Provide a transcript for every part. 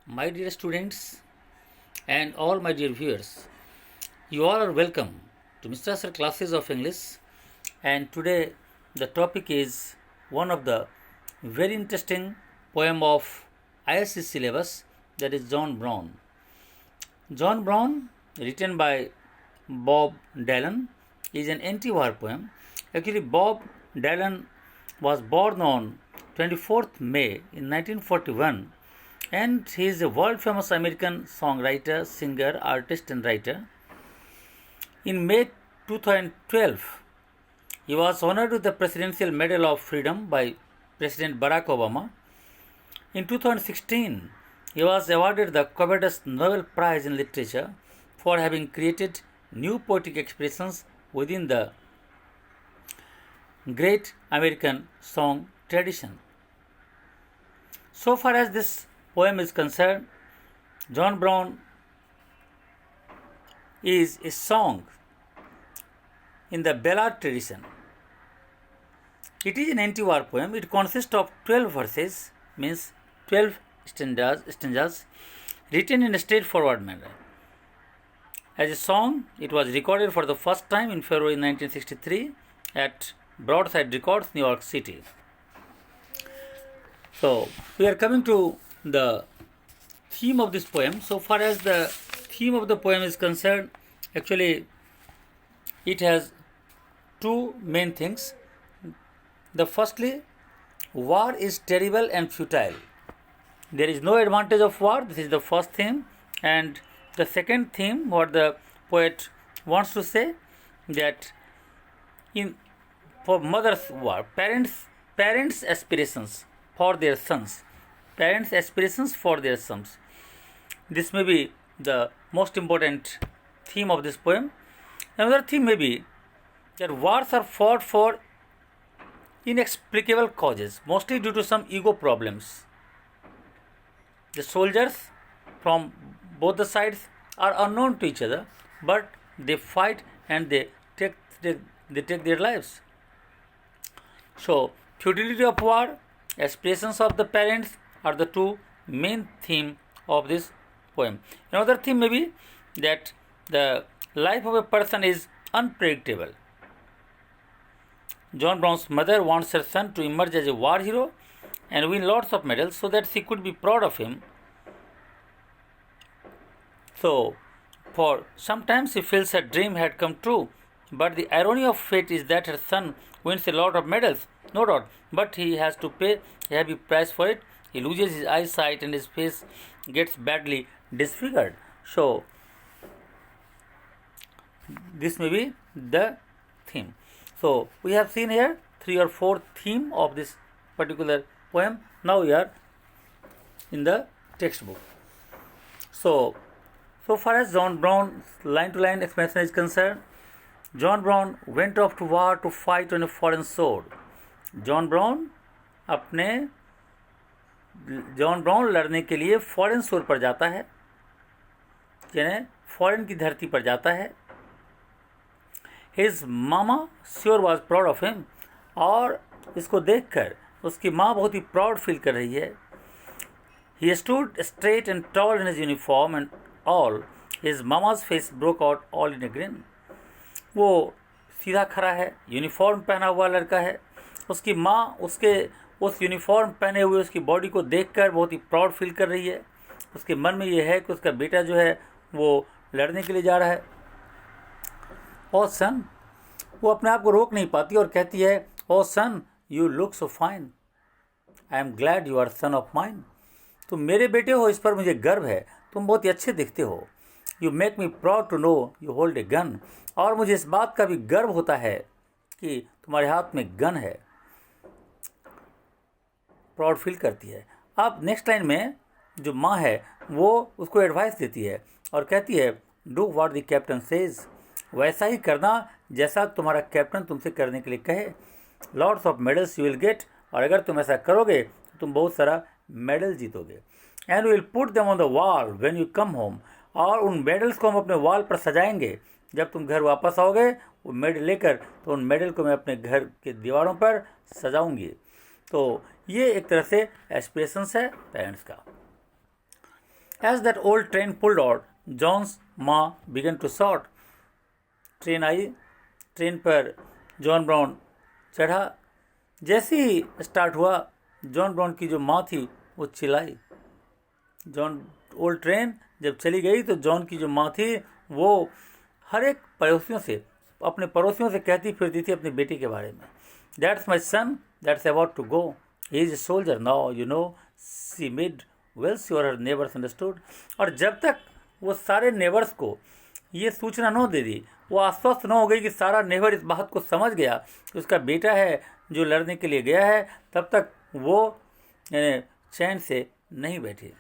My dear students and all my dear viewers, you all are welcome to Mr. Sir classes of English. And today the topic is one of the very interesting poem of ISC syllabus, that is John Brown. John Brown, written by Bob Dylan, is an anti-war poem. Actually, Bob Dylan was born on 24th May in 1941, and he is a world famous American songwriter, singer, artist, and writer. In May 2012, he was honored with the Presidential Medal of Freedom by President Barack Obama. In 2016, he was awarded the covetous Nobel Prize in Literature for having created new poetic expressions within the great American song tradition. So far as this poem is concerned, John Brown is a song in the ballad tradition. It is an anti-war poem. It consists of 12 verses, means 12 stanzas written in a straightforward manner. As a song, it was recorded for the first time in February 1963 at Broadside Records, New York City. So, we are coming to the theme of this poem. So far as the theme of the poem is concerned, actually it has two main things. The firstly, war is terrible and futile. There is no advantage of war. This is the first theme. And the second theme, what the poet wants to say, that for mother's war, parents' aspirations for their sons. Parents' aspirations for their sons. This may be the most important theme of this poem. Another theme may be that wars are fought for inexplicable causes, mostly due to some ego problems. The soldiers from both the sides are unknown to each other, but they fight and they take their lives. So, futility of war, aspirations of the parents are the two main themes of this poem. Another theme may be that the life of a person is unpredictable. John Brown's mother wants her son to emerge as a war hero and win lots of medals so that she could be proud of him. So, for sometimes she feels her dream had come true, but the irony of fate is that her son wins a lot of medals, no doubt, but he has to pay a heavy price for it. He loses his eyesight and his face gets badly disfigured. So, this may be the theme. So, we have seen here 3 or 4 theme of this particular poem. Now we are in the textbook. So far as John Brown's line-to-line explanation is concerned, John Brown went off to war to fight on a foreign sword. John Brown लड़ने के लिए foreign शोर पर जाता है, यानी foreign की धरती पर जाता है. His mama sure was proud of him, और इसको देखकर उसकी माँ बहुत ही प्राउड फील कर रही है. He stood straight and tall in his uniform and all. His mama's face broke out all in a grin. वो सीधा खड़ा है, यूनिफॉर्म पहना हुआ लड़का है. उसकी माँ उसके उस यूनिफॉर्म पहने हुए उसकी बॉडी को देखकर बहुत ही प्राउड फील कर रही है. उसके मन में ये है कि उसका बेटा जो है वो लड़ने के लिए जा रहा है. ओ सन, वो अपने आप को रोक नहीं पाती और कहती है, oh son, you look so fine. I am glad you are son of mine. तुम मेरे बेटे हो, इस पर मुझे गर्व है. तुम बहुत ही अच्छे दिखते हो. You make me proud to know you hold a gun. और मुझे इस बात का भी गर्व होता है कि तुम्हारे हाथ में गन है. प्राउड फील करती है. अब नेक्स्ट लाइन में जो माँ है वो उसको एडवाइस देती है और कहती है, do what the captain says. वैसा ही करना जैसा तुम्हारा कैप्टन तुमसे करने के लिए कहे. Lots of medals you will get. और अगर तुम ऐसा करोगे तो तुम बहुत सारा मेडल जीतोगे. And will put them on the wall when you come home. और उन मेडल्स को हम अपने वॉल पर सजाएंगे. जब तुम घर वापस आओगे वो मेडल लेकर, तो उन मेडल को मैं अपने घर के दीवारों पर सजाऊंगी. तो ये एक तरह से एस्पिरेशंस है पेरेंट्स का. As that old train pulled out, John's माँ began to shout. Train I, train पर जॉन ब्राउन चढ़ा। जैसे ही स्टार्ट हुआ, जॉन ब्राउन की जो माँ थी वो चिल्लाई। ओल्ड ट्रेन जब चली गई तो जॉन की जो माँ थी वो हर एक अपने पड़ोसियों से कहती फिरती थी अपने बेटे के बारे में। That's my son, that's about to go, he is a soldier now, you know, she made well sure her neighbours understood. और जब तक वो सारे नेबर्स को ये सूचना न दे दी, वो आश्वस्त न हो गई कि सारा नेबर इस बात को समझ गया कि उसका बेटा है जो लड़ने के लिए गया है, तब तक वो चैन से नहीं बैठी।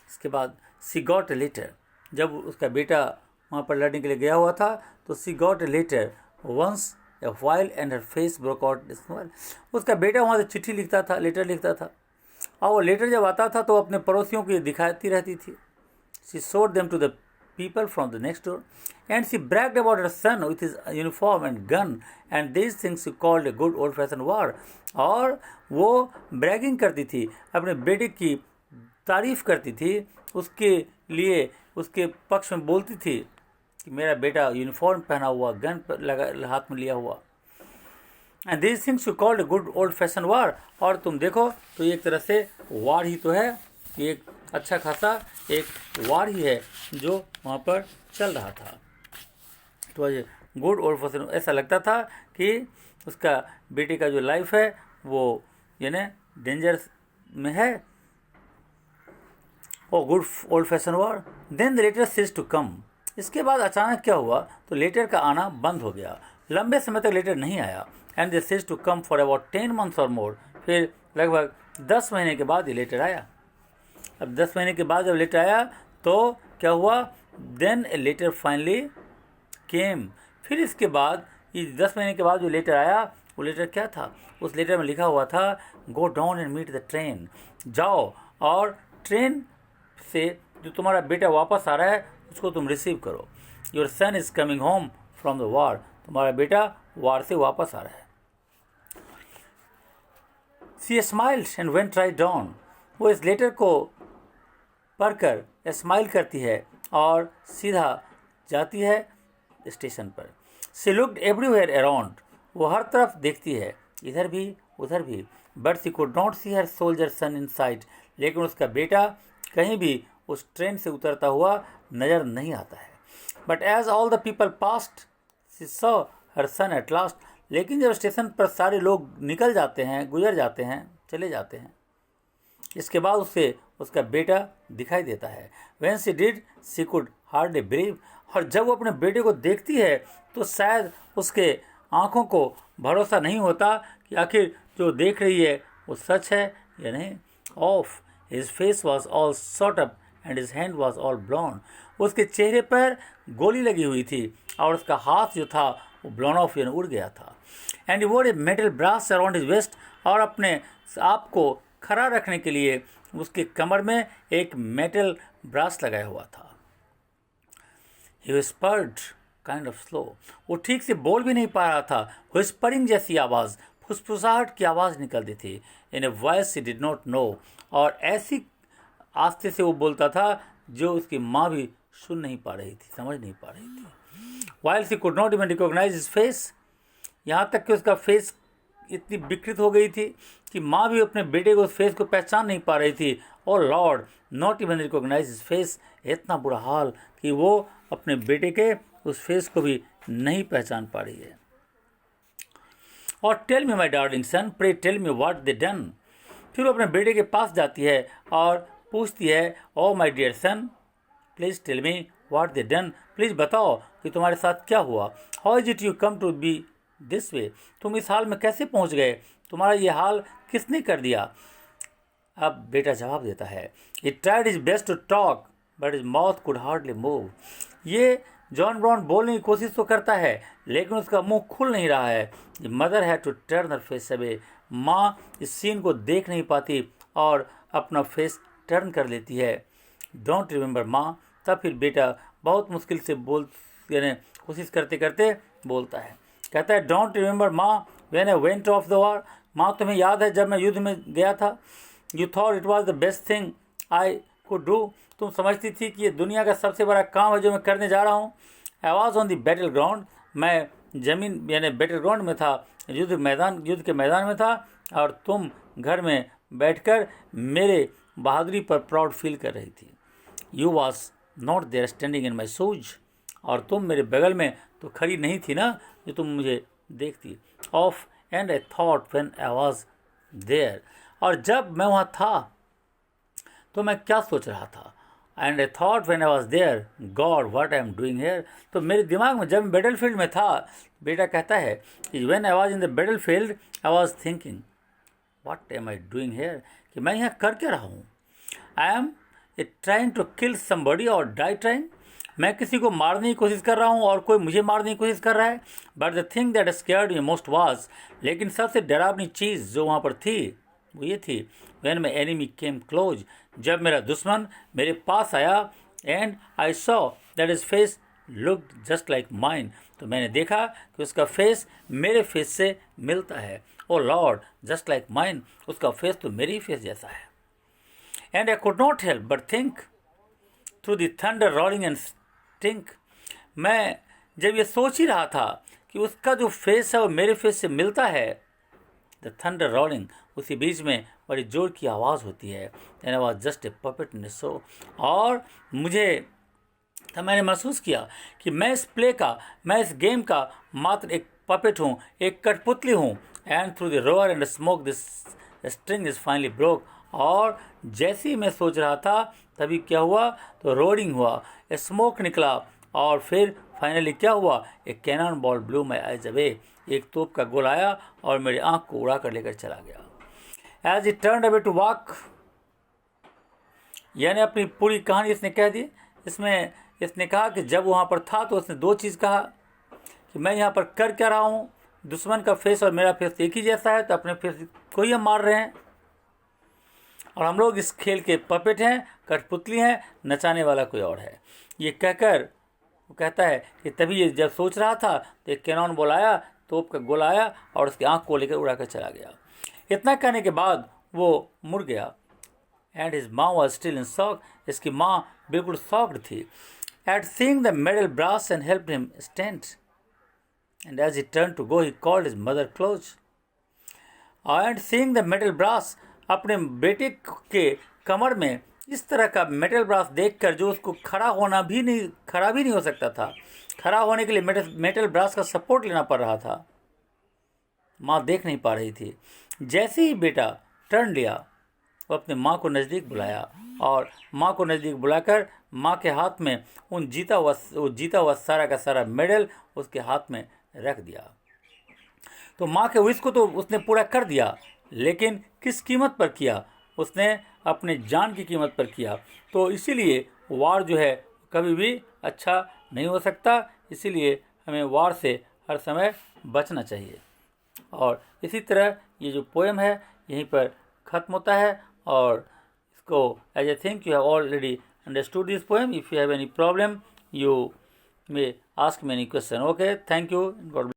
इसके बाद सी गॉट ए लेटर, जब उसका बेटा वहाँ पर लड़ने के लिए गया हुआ था तो she got a letter once a while and her face broke out smile. उसका बेटा वहाँ से चिट्ठी लिखता था, लेटर लिखता था, और वो लेटर जब आता था तो अपने पड़ोसियों को दिखाती रहती थी। She showed them to the people from the next door and she bragged about her son with his uniform and gun and these things she called a good old fashioned war। और वो bragging करती थी, अपने बेटे की तारीफ करती थी, उसके लिए उसके पक्ष में बोलती थी कि मेरा बेटा यूनिफॉर्म पहना हुआ, गन लगा हाथ में लिया हुआ। And this things you called good old fashion war. और तुम देखो तो एक तरह से वार ही तो है, एक अच्छा खासा एक वार ही है जो वहाँ पर चल रहा था। तो गुड ओल्ड फैशन, ऐसा लगता था कि उसका बेटे का जो लाइफ है वो यानी डेंजर में है। Oh good old fashion war. Then the letter cease to come. इसके बाद अचानक क्या हुआ तो लेटर का आना बंद हो गया। लंबे समय तक लेटर नहीं आया। And they cease to come for about 10 months और मोर। फिर लगभग 10 महीने के बाद ये लेटर आया। अब 10 महीने के बाद जब लेटर आया तो क्या हुआ, then a letter finally came. फिर इसके बाद ये 10 महीने के बाद जो लेटर आया वो लेटर क्या था, उस लेटर में लिखा हुआ था go down and meet the train. जाओ और ट्रेन से जो तुम्हारा बेटा वापस आ रहा है उसको तुम रिसीव करो। Your son is coming home from the war. तुम्हारा बेटा वार से वापस आ रहा है। She smiled and went right down. वो इस लेटर को पढ़कर स्माइल करती है और सीधा जाती है स्टेशन पर। She looked everywhere around. वो हर तरफ देखती है, इधर भी उधर भी। But she could not see her soldier son inside. लेकिन उसका बेटा कहीं भी उस ट्रेन से उतरता हुआ नज़र नहीं आता है। But as all the people passed she saw her son at last. लेकिन जब स्टेशन पर सारे लोग निकल जाते हैं, गुजर जाते हैं, चले जाते हैं, इसके बाद उसे उसका बेटा दिखाई देता है। When she did she could hardly believe. और जब वो अपने बेटे को देखती है तो शायद उसके आँखों को भरोसा नहीं होता कि आखिर जो देख रही है वो सच है या नहीं। Of his face was all shot up and his hand was all ब्लॉन। उसके चेहरे पर गोली लगी हुई थी और उसका हाथ जो था वो ब्लॉन ऑफ यानी उड़ गया था। And he wore a metal brass around his waist. और अपने आप को खड़ा रखने के लिए उसके कमर में एक मेटल ब्रास लगाया हुआ था। ही विस्पर्ड काइंड ऑफ स्लो। वो ठीक से बोल भी नहीं पा रहा था। विस्परिंग जैसी आवाज़, फुसफुसाहट की आवाज़ निकलती थी। In a voice he did not know. और ऐसी आस्ते से वो बोलता था जो उसकी माँ भी सुन नहीं पा रही थी, समझ नहीं पा रही थी। While she could not even recognise his face. यहाँ तक कि उसका फेस इतनी विकृत हो गई थी कि माँ भी अपने बेटे को उस फेस को पहचान नहीं पा रही थी। और lord not even recognise his face. इतना बुरा हाल कि वो अपने बेटे के उस फेस को भी नहीं पहचान पा रही है। और tell me my darling son, pray tell me what they done. फिर वो अपने बेटे के पास जाती है और पूछती है, oh my dear son please tell me what they done. Please बताओ कि तुम्हारे साथ क्या हुआ। How is it you come to be this way. तुम इस हाल में कैसे पहुंच गए, तुम्हारा ये हाल किसने कर दिया। अब बेटा जवाब देता है, he tried his best to talk but his mouth could hardly move. ये जॉन ब्राउन बोलने की कोशिश तो करता है लेकिन उसका मुंह खुल नहीं रहा है। मदर है to turn her face away. माँ इस सीन को देख नहीं पाती और अपना फेस टर्न कर लेती है। डोंट रिमेंबर माँ। तब फिर बेटा बहुत मुश्किल से यानी कोशिश करते करते बोलता है, कहता है, डोंट रिमेंबर माँ when I went of the war. माँ तुम्हें याद है जब मैं युद्ध में गया था। You thought it was the best thing I could do, तुम समझती थी कि ये दुनिया का सबसे बड़ा काम है जो मैं करने जा रहा हूँ. I was on the battleground, मैं जमीन यानी बैटलग्राउंड में था, युद्ध के मैदान में था, और तुम घर में बैठकर मेरे बहादुरी पर प्राउड फील कर रही थी. You was not there standing in my shoes, और तुम मेरे बगल में तो खड़ी नहीं थी ना जो तुम मुझे देखती. Off and I thought when I was there, और जब मैं वहाँ था तो मैं क्या सोच रहा था. And I thought when I was there, god what I am doing here. तो मेरे दिमाग में जब मैं बैटल फील्ड में था, बेटा कहता है कि when I was in the battlefield I was thinking what am I doing here, कि मैं यहाँ कर क्या रहा हूँ. I am trying to kill somebody और डाई ट्राइंग, मैं किसी को मारने की कोशिश कर रहा हूँ और कोई मुझे मारने की कोशिश कर रहा है. But the thing that scared me most was, लेकिन सबसे डरावनी चीज़ जो वहाँ पर थी वो ये थी, when my enemy came close, जब मेरा दुश्मन मेरे पास आया. And I saw that his face looked just like mine, तो मैंने देखा कि उसका फेस मेरे फेस से मिलता है. ओ लॉर्ड, जस्ट लाइक माइन, उसका फेस तो मेरी फेस जैसा है. And I could not help but think through the thunder rolling and stink, मैं जब ये सोच ही रहा था कि उसका जो फेस है वो मेरे फेस से मिलता है, द थंडर रोलिंग, उसी बीच में बड़ी जोर की आवाज़ होती है. And I was just a puppet in show, और मुझे तब मैंने महसूस किया कि मैं इस गेम का मात्र एक पपेट हूँ, एक कठपुतली हूँ. And through the row or and smoke this string is finally broke, और जैसे ही मैं सोच रहा था तभी क्या हुआ, तो रोडिंग हुआ, स्मोक निकला, और फिर फाइनली क्या हुआ, एक cannon ball blew my eyes away, एक तोप का गोल आया और मेरी आंख को उड़ा कर लेकर चला गया. As it turn away to walk, यानी अपनी पूरी कहानी इसने कह दी. इसमें इसने कहा कि जब वहाँ पर था तो उसने दो चीज़ कहा कि मैं यहाँ पर कर क्या रहा हूँ, दुश्मन का फेस और मेरा फेस एक ही जैसा है, तो अपने फेस को ही हम मार रहे हैं, और हम लोग इस खेल के पपेट हैं, कठपुतली हैं, नचाने वाला कोई और है. ये कहकर वो कहता है कि तभी ये जब सोच रहा था तो एक कैनॉन बॉल आया, तोप का गोला आया और उसकी आंख को लेकर उड़ा कर चला गया. इतना कहने के बाद वो मुड़ गया. एंड हिज माँ वॉज स्टिल इन शॉक, इसकी माँ बिल्कुल शॉक्ड थी. At seeing the medal brass and help him stand, and as he turn to go he called his mother close. And seeing the medal brass, अपने बेटे के कमर में इस तरह का मेटल ब्रास देखकर, जो उसको खड़ा भी नहीं हो सकता था, खड़ा होने के लिए मेटल ब्रास का सपोर्ट लेना पड़ रहा था, माँ देख नहीं पा रही थी. जैसे ही बेटा टर्न लिया, वो अपने माँ को नज़दीक बुलाया, और माँ को नज़दीक बुलाकर माँ के हाथ में जीता हुआ सारा का सारा मेडल उसके हाथ में रख दिया. तो माँ के विश को तो उसने पूरा कर दिया, लेकिन किस कीमत पर किया, उसने अपने जान की कीमत पर किया. तो इसीलिए वार जो है कभी भी अच्छा नहीं हो सकता, इसीलिए हमें वार से हर समय बचना चाहिए. और इसी तरह ये जो पोएम है यहीं पर ख़त्म होता है, और इसको as I think you have already understood this poem. If you have any problem you may ask me any question. Okay, thank you. God